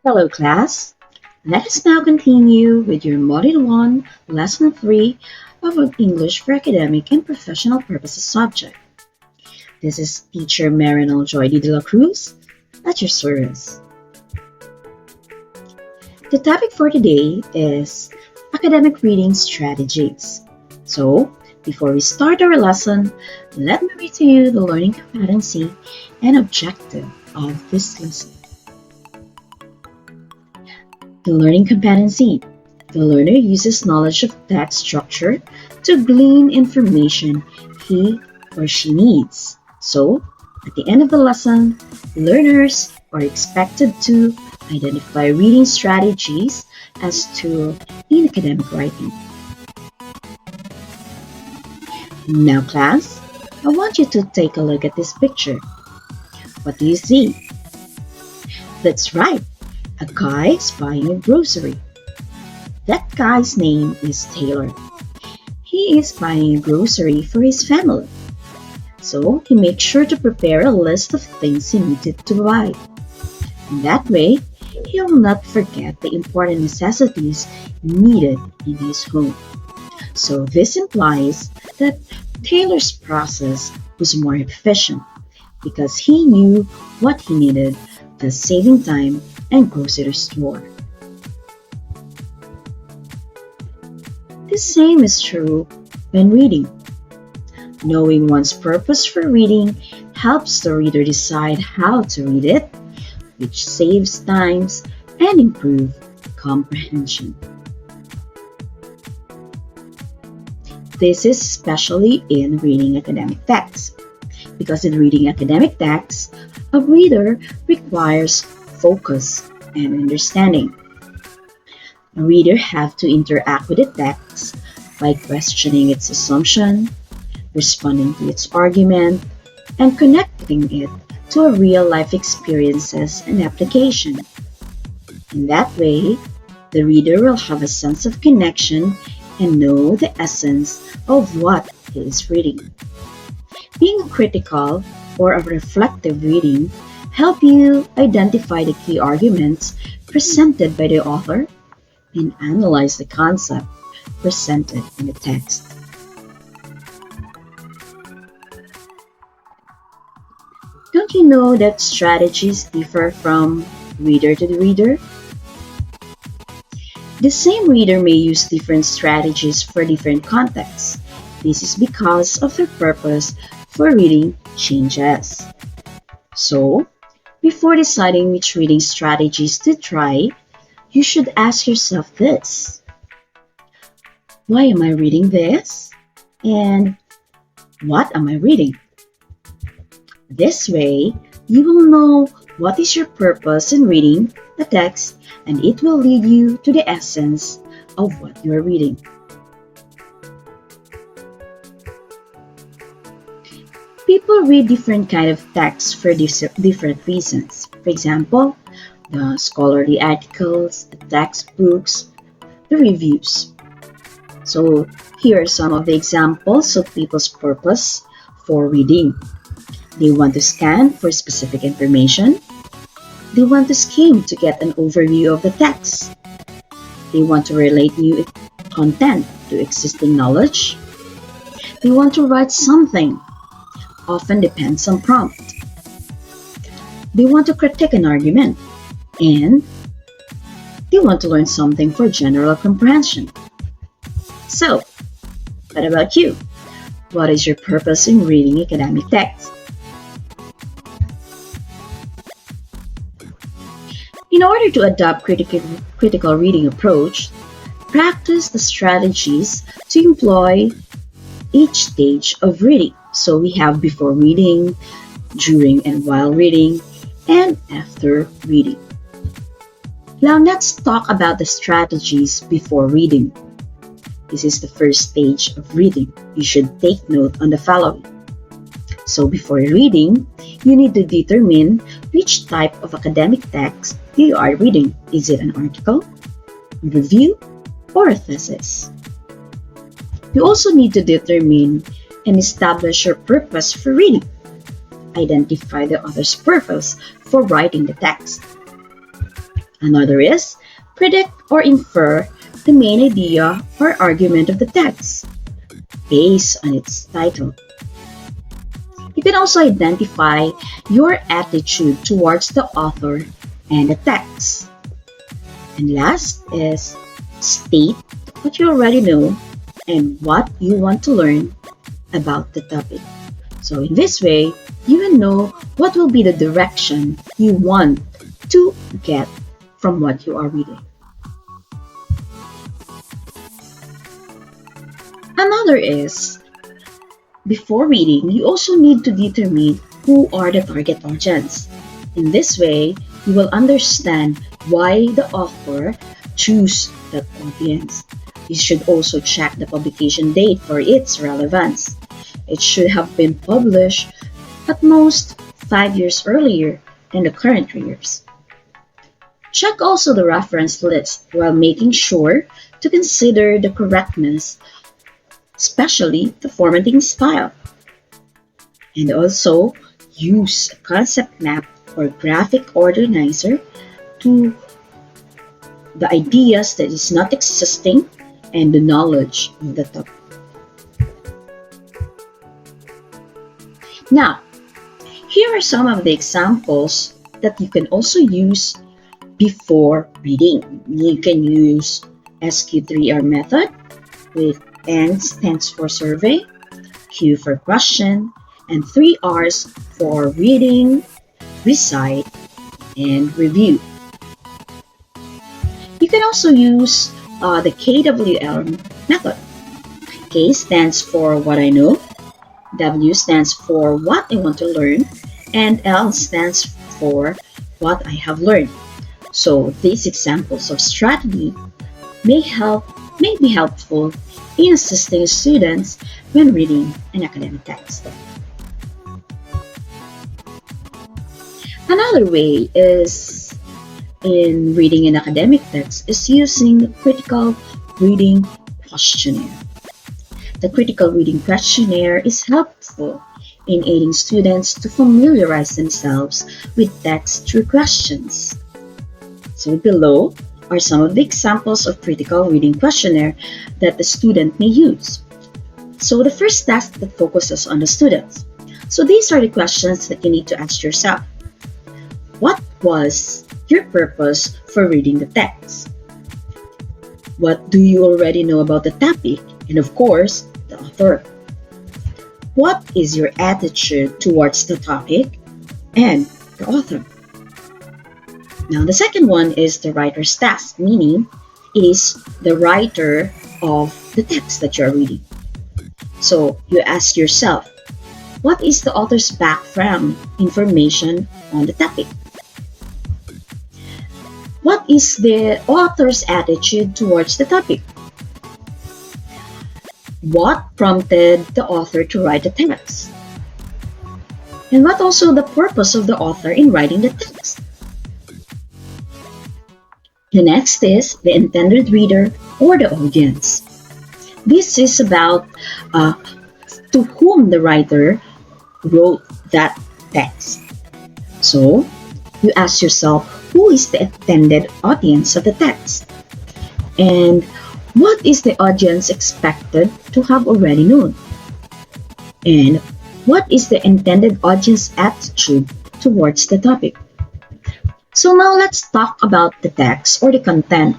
Hello, class. Let us now continue with your Module 1, Lesson 3 of an English for Academic and Professional Purposes subject. This is Teacher Marinol Joy de la Cruz at your service. The topic for today is academic reading strategies. So, before we start our lesson, let me read to you the learning competency and objective of this lesson. The learning competency. The learner uses knowledge of text structure to glean information he or she needs. So, at the end of the lesson, learners are expected to identify reading strategies as tools in academic writing. Now, class, I want you to take a look at this picture. What do you see? That's right. A guy is buying a grocery. That guy's name is Taylor. He is buying a grocery for his family. So he makes sure to prepare a list of things he needed to buy. In that way, he will not forget the important necessities needed in his home. So this implies that Taylor's process was more efficient because he knew what he needed, thus saving time and goes to the store. The same is true when reading. Knowing one's purpose for reading helps the reader decide how to read it, which saves time and improves comprehension. This is especially in reading academic texts, because in reading academic texts, a reader requires focus and understanding. A reader has to interact with the text by questioning its assumption, responding to its argument, and connecting it to real-life experiences and application. In that way, the reader will have a sense of connection and know the essence of what he is reading. Being critical or a reflective reading help you identify the key arguments presented by the author and analyze the concept presented in the text. Don't you know that strategies differ from reader to the reader? The same reader may use different strategies for different contexts. This is because of their purpose for reading changes. So, before deciding which reading strategies to try, you should ask yourself this. Why am I reading this? And what am I reading? This way, you will know what is your purpose in reading the text, and it will lead you to the essence of what you are reading. People read different kinds of texts for different reasons. For example, the scholarly articles, the textbooks, the reviews. So here are some of the examples of people's purpose for reading. They want to scan for specific information. They want to skim to get an overview of the text. They want to relate new content to existing knowledge. They want to write something. Often depends on prompt. They want to critique an argument, and they want to learn something for general comprehension. So, what about you? What is your purpose in reading academic text? In order to adopt critical reading approach, practice the strategies to employ each stage of reading. So we have before reading, during and while reading, and after reading. Now let's talk about the strategies before reading. This is the first stage of reading. You should take note on the following. So before reading, you need to determine which type of academic text you are reading. Is it an article, review, or a thesis? You also need to determine and establish your purpose for reading. Identify the author's purpose for writing the text. Another is predict or infer the main idea or argument of the text based on its title. You can also identify your attitude towards the author and the text. And last is state what you already know and what you want to learn about the topic. So in this way, you will know what will be the direction you want to get from what you are reading. Another is, before reading, you also need to determine who are the target audience. In this way, you will understand why the author chose that audience. You should also check the publication date for its relevance. It should have been published at most 5 years earlier than the current years. Check also the reference list while making sure to consider the correctness, especially the formatting style. And also use a concept map or graphic organizer to the ideas that is not existing and the knowledge of the topic. Now, here are some of the examples that you can also use before reading. You can use SQ3R method with N stands for survey, Q for question, and 3 R's for reading, recite, and review. You can also use the KWL method. K stands for what I know, W stands for what I want to learn, and L stands for what I have learned. So these examples of strategy may be helpful in assisting students when reading an academic text. Another way is in reading an academic text is using the critical reading questionnaire. The critical reading questionnaire is helpful in aiding students to familiarize themselves with text through questions. So below are some of the examples of critical reading questionnaire that the student may use. So the first task that focuses on the students. So these are the questions that you need to ask yourself. What was your purpose for reading the text? What do you already know about the topic? And of course, the author. What is your attitude towards the topic and the author? Now, the second one is the writer's task, meaning it is the writer of the text that you're reading. So you ask yourself, what is the author's background information on the topic? What is the author's attitude towards the topic? What prompted the author to write the text? And what also the purpose of the author in writing the text? The next is the intended reader or the audience. This is about to whom the writer wrote that text. So, you ask yourself, who is the intended audience of the text? And what is the audience expected to have already known? And what is the intended audience attitude towards the topic? So now let's talk about the text or the content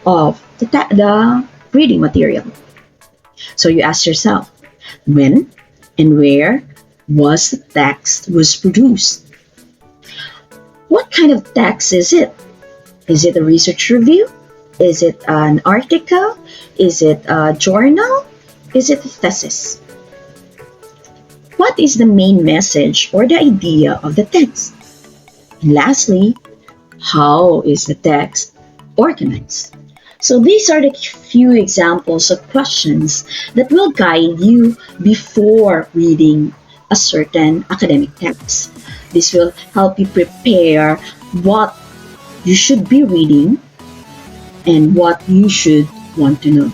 of the reading material. So you ask yourself, when and where was the text was produced? What kind of text is it? Is it a research review? Is it an article? Is it a journal? Is it a thesis? What is the main message or the idea of the text? And lastly, how is the text organized? So these are the few examples of questions that will guide you before reading a certain academic text. This will help you prepare what you should be reading and what you should want to know.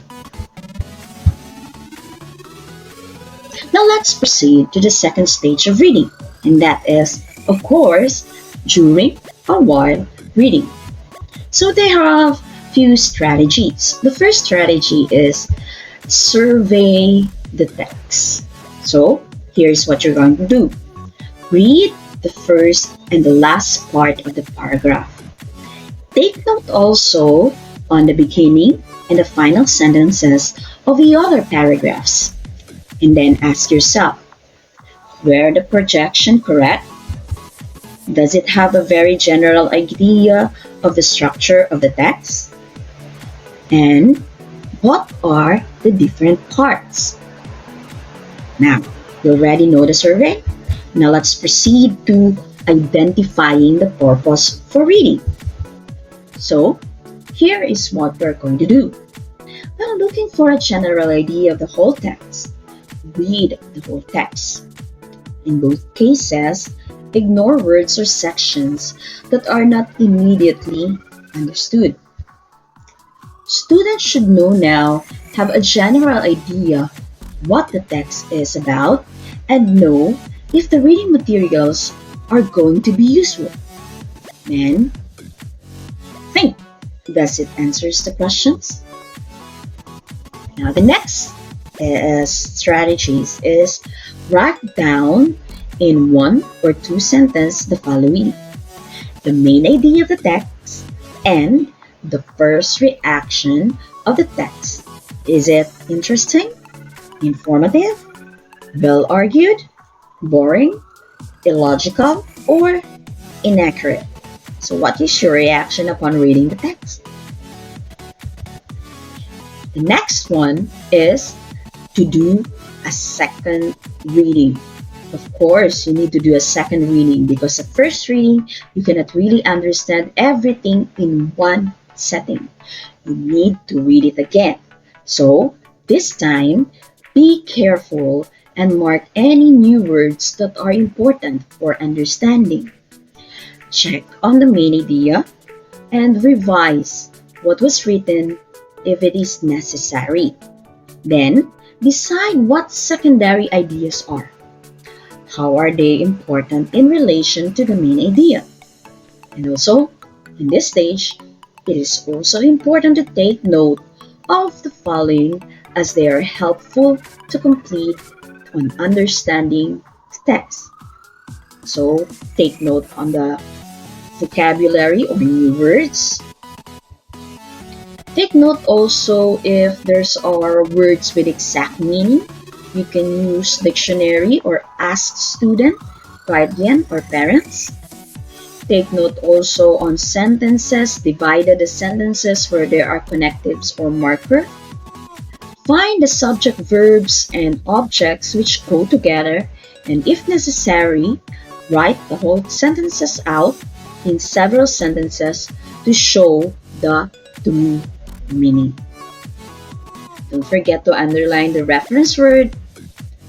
Now let's proceed to the second stage of reading, and that is, of course, during or while reading. So they have few strategies. The first strategy is survey the text. So here's what you're going to do. Read the first and the last part of the paragraph. Take note also on the beginning and the final sentences of the other paragraphs. And then ask yourself, were the projection correct? Does it have a very general idea of the structure of the text? And what are the different parts? Now, you already know the survey. Now let's proceed to identifying the purpose for reading. So, here is what we're going to do. Well, looking for a general idea of the whole text, read the whole text. In both cases, ignore words or sections that are not immediately understood. Students should know now, have a general idea what the text is about, and know if the reading materials are going to be useful. Then, think, does it answers the questions? Now the next strategies is write down in 1 or 2 sentences the following: the main idea of the text and the first reaction of the text. Is it interesting, informative, well argued, boring, illogical, or inaccurate? So what is your reaction upon reading the text? The next one is to do a second reading. Of course, you need to do a second reading because the first reading, you cannot really understand everything in one setting. You need to read it again. So, this time, be careful and mark any new words that are important for understanding. Check on the main idea and revise what was written if it is necessary. Then, decide what secondary ideas are. How are they important in relation to the main idea? And also, in this stage, it is also important to take note of the following as they are helpful to complete an understanding text. So, take note on the vocabulary or new words. Take note also if there's are words with exact meaning. You can use dictionary or ask student, guardian, or parents. Take note also on sentences, divided the sentences where there are connectives or marker. Find the subject, verbs, and objects which go together, and if necessary, write the whole sentences out in several sentences to show the true meaning. Don't forget to underline the reference word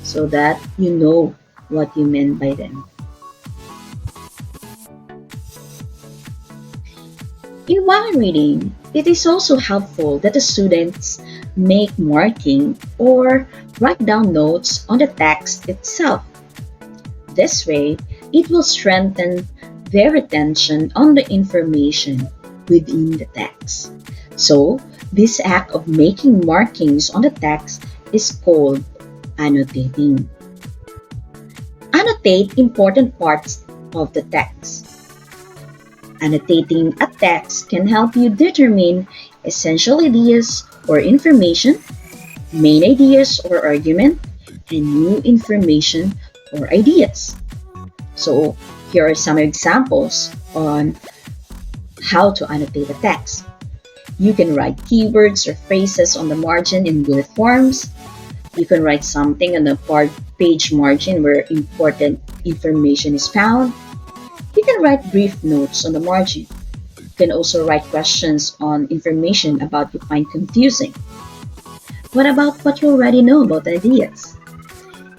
so that you know what you meant by them. In while reading, it is also helpful that the students make marking or write down notes on the text itself. This way, it will strengthen their attention on the information within the text. So, this act of making markings on the text is called annotating. Annotate important parts of the text. Annotating a text can help you determine essential ideas or information, main ideas or argument, and new information or ideas. So, here are some examples on how to annotate a text. You can write keywords or phrases on the margin in bullet forms. You can write something on the page margin where important information is found. You can write brief notes on the margin. You can also write questions on information about you find confusing. What about what you already know about ideas?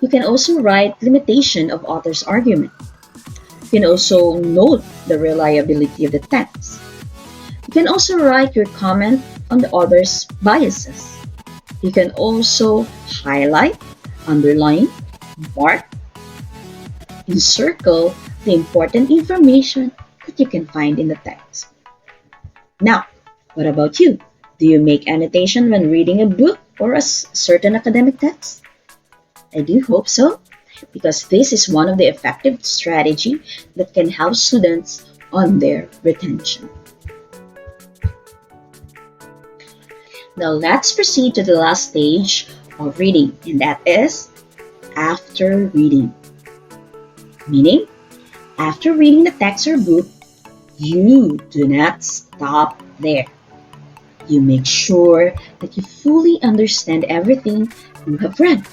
You can also write limitation of author's argument. You can also note the reliability of the text. You can also write your comment on the author's biases. You can also highlight, underline, mark, encircle the important information that you can find in the text. Now, what about you? Do you make annotation when reading a book or a certain academic text? I do hope so, because this is one of the effective strategy that can help students on their retention. Now let's proceed to the last stage of reading, and that is after reading. Meaning, after reading the text or book, you do not stop there. You make sure that you fully understand everything you have read.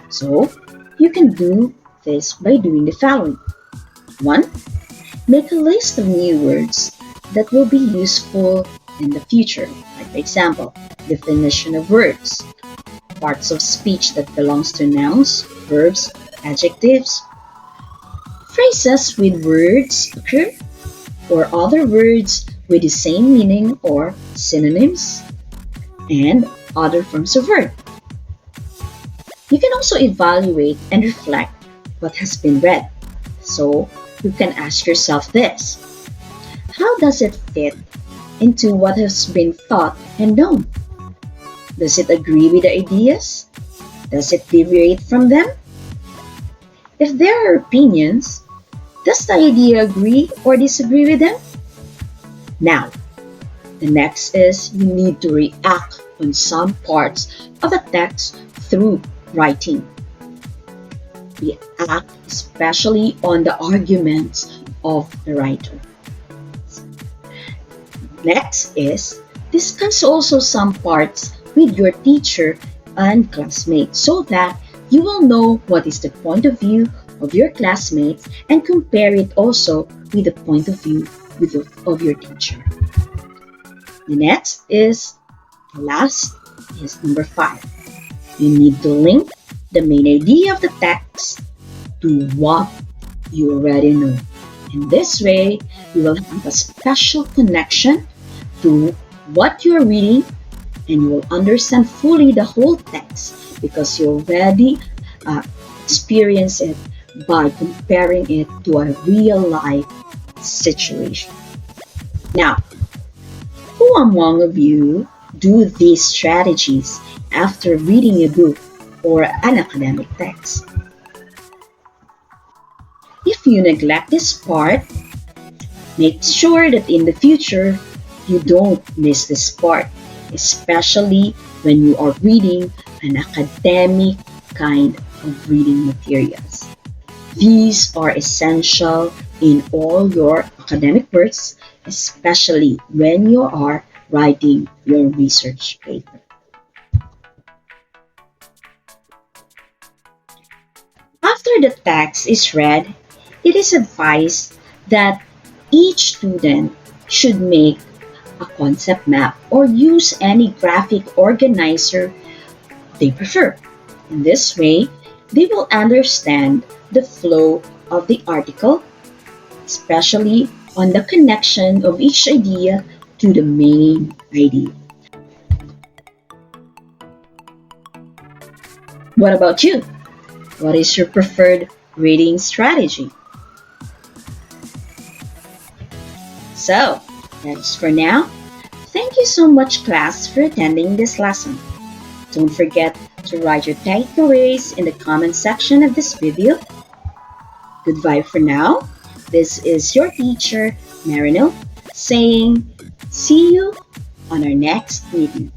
So, you can do this by doing the following. 1. Make a list of new words that will be useful in the future. Like, for example, definition of words, parts of speech that belongs to nouns, verbs, adjectives, phrases with words occur, or other words with the same meaning or synonyms, and other forms of verb. You can also evaluate and reflect what has been read. So you can ask yourself this: how does it fit into what has been thought and known? Does it agree with the ideas? Does it deviate from them? If there are opinions, does the idea agree or disagree with them? Now, the next is you need to react on some parts of the text through writing. React especially on the arguments of the writer. Next is discuss also some parts with your teacher and classmates so that you will know what is the point of view of your classmates and compare it also with the point of view of your teacher. The next is, the last is number 5. You need to link the main idea of the text to what you already know. In this way, you will have a special connection to what you are reading, and you will understand fully the whole text because you already experience it by comparing it to a real life situation. Now, who among of you do these strategies after reading a book or an academic text? If you neglect this part, make sure that in the future you don't miss this part, especially when you are reading an academic kind of reading materials. These are essential in all your academic works, especially when you are writing your research paper. After the text is read, it is advised that each student should make a concept map or use any graphic organizer they prefer. In this way, they will understand the flow of the article, especially on the connection of each idea to the main idea. What about you? What is your preferred reading strategy? So, that's for now. Thank you so much, class, for attending this lesson. Don't forget to write your takeaways in the comment section of this video. Goodbye for now. This is your teacher, Marinil, saying see you on our next meeting.